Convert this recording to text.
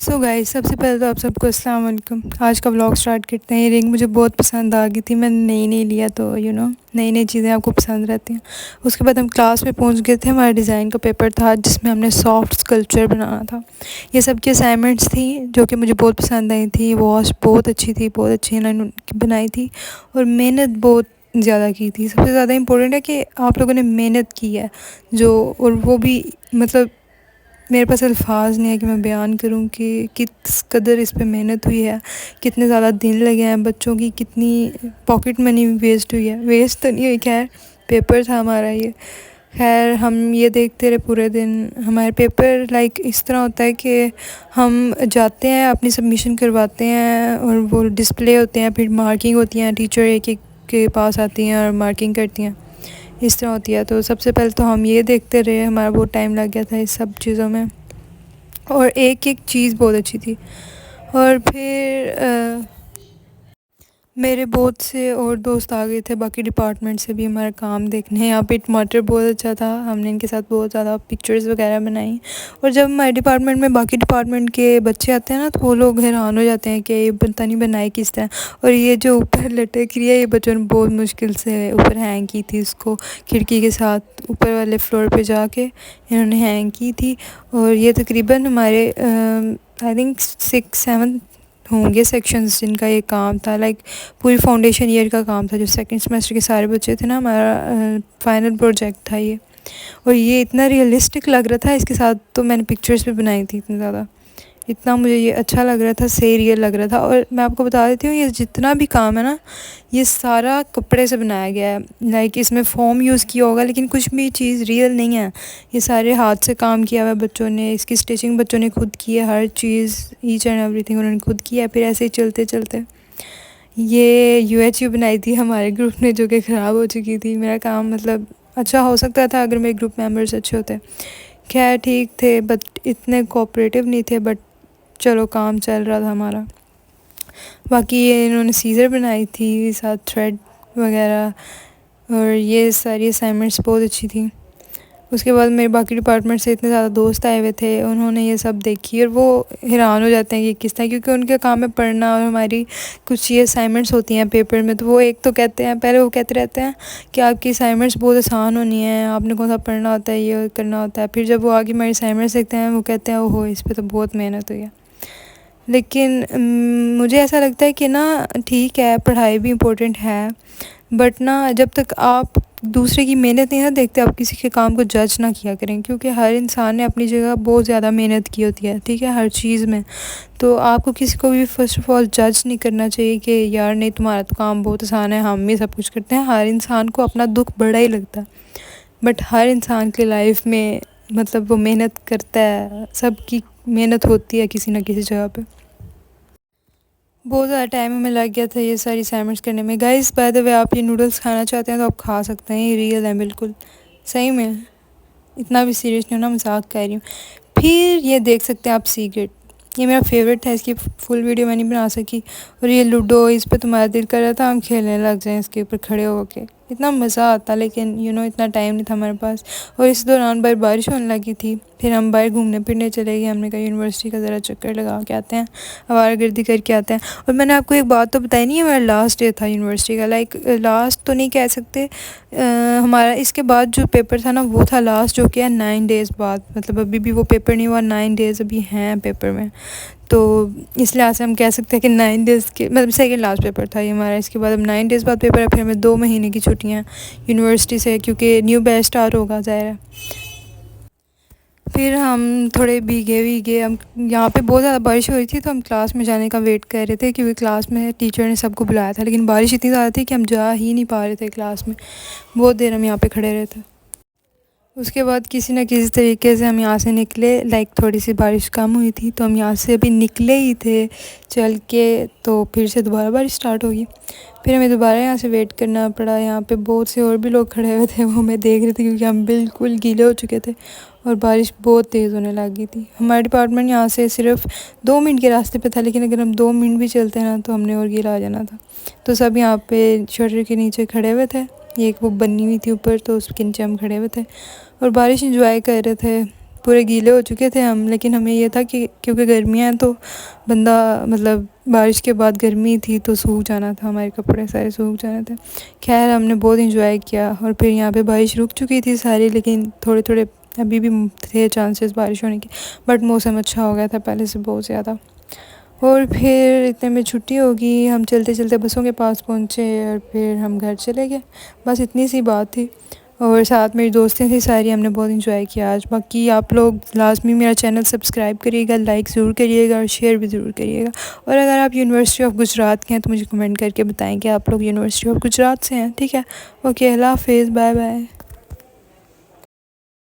So guys, सबसे पहले तो आप सबको अस्सलाम वालेकुम। आज का व्लॉग स्टार्ट करते हैं। ये रिंग मुझे बहुत पसंद आ गई थी, मैंने नई नई लिया तो नई नई चीज़ें आपको पसंद रहती हैं। उसके बाद हम क्लास में पहुंच गए थे। हमारा डिज़ाइन का पेपर था जिसमें हमने सॉफ्ट स्कल्पचर बनाना था। ये सब की असाइनमेंट्स थी जो कि मुझे बहुत पसंद आई थी। वॉश बहुत अच्छी थी, बहुत अच्छी इन्होंने बनाई थी और मेहनत बहुत ज़्यादा की थी। सबसे ज़्यादा इम्पोर्टेंट है कि आप लोगों ने मेहनत की है जो, और वो भी मतलब मेरे पास अल्फाज नहीं है कि मैं बयान करूं कि किस कदर इस पे मेहनत हुई है, कितने ज़्यादा दिन लगे हैं, बच्चों की कितनी पॉकेट मनी वेस्ट हुई है। वेस्ट तो नहीं हुई, खैर पेपर था हमारा ये। खैर हम ये देखते रहे पूरे दिन। हमारे पेपर लाइक इस तरह होता है कि हम जाते हैं, अपनी सबमिशन करवाते हैं और वो डिस्प्ले होते हैं, फिर मार्किंग होती हैं, टीचर एक एक के पास आती हैं और मार्किंग करती हैं, इस तरह होती है। तो सबसे पहले तो हम ये देखते रहे, हमारा बहुत टाइम लग गया था इस सब चीज़ों में। और एक एक चीज़ बहुत अच्छी थी। और फिर मेरे बहुत से और दोस्त आ गए थे बाकी डिपार्टमेंट से भी हमारा काम देखने। यहाँ पे टमाटर बहुत अच्छा था, हमने इनके साथ बहुत ज़्यादा पिक्चर्स वगैरह बनाई। और जब हमारे डिपार्टमेंट में बाकी डिपार्टमेंट के बच्चे आते हैं ना, तो वो लोग हैरान हो जाते हैं कि ये पता नहीं बनाई किस तरह। और ये जो ऊपर लटक रही है, ये बच्चों ने बहुत मुश्किल से ऊपर हैंग की थी इसको, खिड़की के साथ ऊपर वाले फ्लोर पे जाके इन्होंने हैंग की थी। और ये तकरीबन हमारे आई थिंक 6-7 होंगे सेक्शंस जिनका ये काम था। लाइक पूरी फाउंडेशन ईयर का काम था, जो सेकंड सेमेस्टर के सारे बच्चे थे ना, हमारा फाइनल प्रोजेक्ट था ये। और ये इतना रियलिस्टिक लग रहा था, इसके साथ तो मैंने पिक्चर्स भी बनाई थी इतनी ज़्यादा, इतना मुझे ये अच्छा लग रहा था, सही रियल लग रहा था। और मैं आपको बता देती हूँ, ये जितना भी काम है ना, ये सारा कपड़े से बनाया गया है। लाइक इसमें फोम यूज़ किया होगा लेकिन कुछ भी चीज़ रियल नहीं है। ये सारे हाथ से काम किया हुआ है बच्चों ने, इसकी स्टिचिंग बच्चों ने खुद की है, हर चीज़ ईच एंड एवरीथिंग उन्होंने खुद किया है। फिर ऐसे ही चलते चलते ये यूएचयू बनाई थी हमारे ग्रुप ने, जो कि ख़राब हो चुकी थी। मेरा काम मतलब अच्छा हो सकता था अगर मेरे ग्रुप मेंबर्स अच्छे होते। खैर ठीक थे बट इतने कोऑपरेटिव नहीं थे, बट चलो काम चल रहा था हमारा। बाकी ये इन्होंने सीज़र बनाई थी साथ थ्रेड वगैरह, और ये सारी असाइनमेंट्स बहुत अच्छी थी। उसके बाद मेरे बाकी डिपार्टमेंट से इतने ज़्यादा दोस्त आए हुए थे, उन्होंने ये सब देखी और वो हैरान हो जाते हैं कि किस तरह, क्योंकि उनका काम है पढ़ना और हमारी कुछ ये असाइनमेंट्स होती हैं पेपर में। तो वो एक तो कहते हैं, पहले वो कहते रहते हैं कि आपकी असाइनमेंट्स बहुत आसान होनी है, आपने कौन सा पढ़ना होता है, ये करना होता है। फिर जब वो आगे हमारी असाइनमेंट्स देखते हैं, वो कहते हैं ओहो इस पर तो बहुत मेहनत हुई है। लेकिन मुझे ऐसा लगता है कि ना, ठीक है पढ़ाई भी इम्पोर्टेंट है, बट ना जब तक आप दूसरे की मेहनत नहीं ना देखते, आप किसी के काम को जज ना किया करें, क्योंकि हर इंसान ने अपनी जगह बहुत ज़्यादा मेहनत की होती है, ठीक है, हर चीज़ में। तो आपको किसी को भी फ़र्स्ट ऑफ़ ऑल जज नहीं करना चाहिए कि यार नहीं तुम्हारा तो काम बहुत आसान है, हम ही सब कुछ करते हैं। हर इंसान को अपना दुख बड़ा ही लगता है, बट हर इंसान की लाइफ में मतलब वो मेहनत करता है, सबकी मेहनत होती है किसी ना किसी जगह पे। बहुत ज़्यादा टाइम हमें लग गया था ये सारी असाइनमेंट्स करने में। गाइस बाय द वे, आप ये नूडल्स खाना चाहते हैं तो आप खा सकते हैं, ये रियल है बिल्कुल, सही में, इतना भी सीरियस नहीं होना, मजाक कर रही हूँ। फिर ये देख सकते हैं आप सीक्रेट, ये मेरा फेवरेट था, इसकी फुल वीडियो मैं नहीं बना सकी। और ये लूडो, इस पर तुम्हारा दिल कर रहा था हम खेलने लग जाएं इसके ऊपर खड़े होके, इतना मज़ा आता, लेकिन इतना टाइम नहीं था हमारे पास। और इस दौरान बाहर बारिश होने लगी थी, फिर हम बाहर घूमने फिरने चले गए। हमने कहा यूनिवर्सिटी का ज़रा चक्कर लगा के आते हैं, आवारागर्दी करके आते हैं। और मैंने आपको एक बात तो बताई नहीं है, हमारा लास्ट डे था यूनिवर्सिटी का। लाइक लास्ट तो नहीं कह सकते, हमारा इसके बाद जो पेपर था ना वो था लास्ट, जो कि है 9 डेज़ बाद, मतलब अभी भी वो पेपर नहीं हुआ, 9 डेज़ अभी हैं पेपर में। तो इस लिहाज से हम कह सकते हैं कि 9 डेज़ के मतलब सेकेंड लास्ट पेपर था ये हमारा। इसके बाद अब 9 डेज़ बाद पेपर है, फिर हमें 2 महीने की छुट्टियाँ यूनिवर्सिटी से, क्योंकि न्यू बैच स्टार्ट होगा ज़ाहिर है। फिर हम थोड़े भीगे भीगे, हम यहाँ पे बहुत ज़्यादा बारिश हो रही थी तो हम क्लास में जाने का वेट कर रहे थे, क्योंकि क्लास में टीचर ने सबको बुलाया था, लेकिन बारिश इतनी ज़्यादा थी कि हम जा ही नहीं पा रहे थे क्लास में। बहुत देर हम यहाँ पे खड़े रहे थे। उसके बाद किसी न किसी तरीके से हम यहाँ से निकले। लाइक थोड़ी सी बारिश कम हुई थी तो हम यहाँ से अभी निकले ही थे चल के, तो फिर से दोबारा बारिश स्टार्ट होगी। फिर हमें दोबारा यहाँ से वेट करना पड़ा। यहाँ पे बहुत से और भी लोग खड़े हुए थे, वो हमें देख रहे थे, क्योंकि हम बिल्कुल गीले हो चुके थे और बारिश बहुत तेज़ होने लगी थी। हमारा डिपार्टमेंट यहाँ से सिर्फ 2 मिनट के रास्ते पे था, लेकिन अगर हम 2 मिनट भी चलते ना तो हमने और गीला आ जाना था। तो सब यहाँ पे शटर के नीचे खड़े हुए थे, एक वो बनी हुई थी ऊपर, तो उसके नीचे हम खड़े हुए थे और बारिश इंजॉय कर रहे थे। पूरे गीले हो चुके थे हम, लेकिन हमें ये था कि क्योंकि गर्मियाँ हैं तो बंदा मतलब बारिश के बाद गर्मी थी तो सूख जाना था, हमारे कपड़े सारे सूख जाने थे। खैर हमने बहुत इंजॉय किया और फिर यहाँ पे बारिश रुक चुकी थी सारी, लेकिन थोड़े थोड़े अभी भी थे चांसेस बारिश होने के, बट मौसम अच्छा हो गया था पहले से बहुत ज़्यादा। और फिर इतने में छुट्टी होगी, हम चलते चलते बसों के पास पहुँचे और फिर हम घर चले गए। बस इतनी सी बात थी और साथ मेरी दोस्तें थी सारी, हमने बहुत इंजॉय किया आज। बाकी आप लोग लाजमी मेरा चैनल सब्सक्राइब करिएगा, लाइक ज़रूर करिएगा और शेयर भी ज़रूर करिएगा। और अगर आप यूनिवर्सिटी ऑफ गुजरात के हैं तो मुझे कमेंट करके बताएं कि आप लोग यूनिवर्सिटी ऑफ गुजरात से हैं। ठीक है, ओके, अल्लाह हाफिज़, बाय बाय।